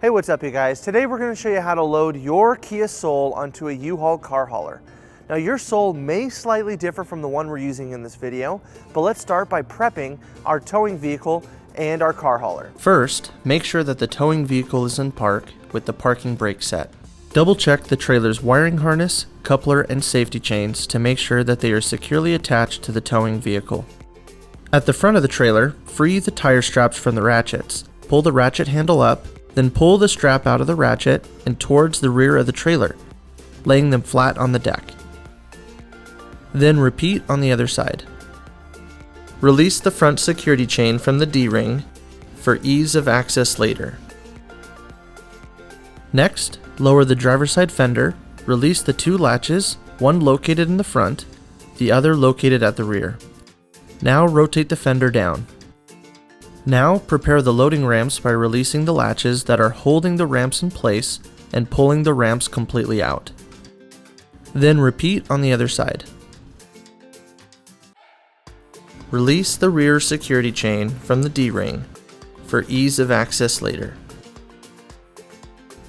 Hey, what's up you guys? Today we're going to show you how to load your Kia Soul onto a U-Haul car hauler. Now your Soul may slightly differ from the one we're using in this video, but let's start by prepping our towing vehicle and our car hauler. First, make sure that the towing vehicle is in park with the parking brake set. Double check the trailer's wiring harness, coupler, and safety chains to make sure that they are securely attached to the towing vehicle. At the front of the trailer, free the tire straps from the ratchets. Pull the ratchet handle up, then pull the strap out of the ratchet and towards the rear of the trailer, laying them flat on the deck. Then repeat on the other side. Release the front security chain from the D-ring for ease of access later. Next, lower the driver's side fender, release the two latches, one located in the front, the other located at the rear. Now rotate the fender down. Now prepare the loading ramps by releasing the latches that are holding the ramps in place and pulling the ramps completely out. Then repeat on the other side. Release the rear security chain from the D-ring for ease of access later.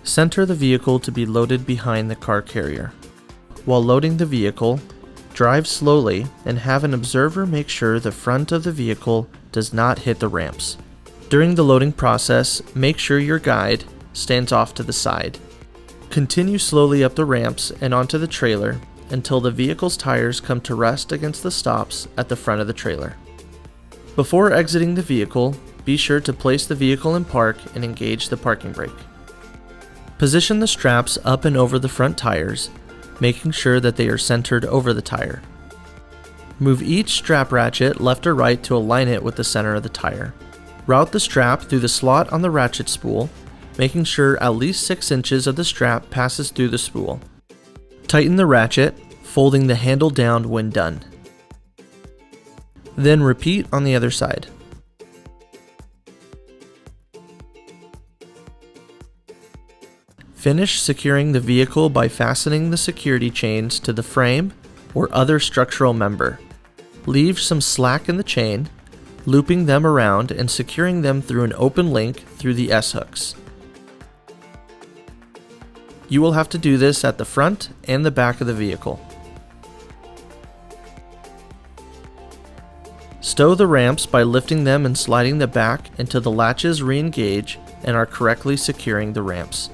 Center the vehicle to be loaded behind the car carrier. While loading the vehicle, drive slowly and have an observer make sure the front of the vehicle does not hit the ramps. During the loading process, make sure your guide stands off to the side. Continue slowly up the ramps and onto the trailer until the vehicle's tires come to rest against the stops at the front of the trailer. Before exiting the vehicle, be sure to place the vehicle in park and engage the parking brake. Position the straps up and over the front tires, making sure that they are centered over the tire. Move each strap ratchet left or right to align it with the center of the tire. Route the strap through the slot on the ratchet spool, making sure at least 6 inches of the strap passes through the spool. Tighten the ratchet, folding the handle down when done. Then repeat on the other side. Finish securing the vehicle by fastening the security chains to the frame or other structural member. Leave some slack in the chain, looping them around and securing them through an open link through the S-hooks. You will have to do this at the front and the back of the vehicle. Stow the ramps by lifting them and sliding the back until the latches re-engage and are correctly securing the ramps.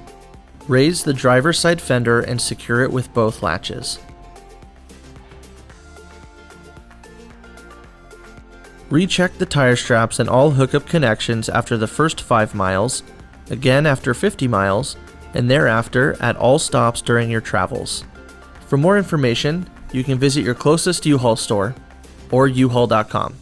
Raise the driver's side fender and secure it with both latches. Recheck the tire straps and all hookup connections after the first 5 miles, again after 50 miles, and thereafter at all stops during your travels. For more information, you can visit your closest U-Haul store or uhaul.com.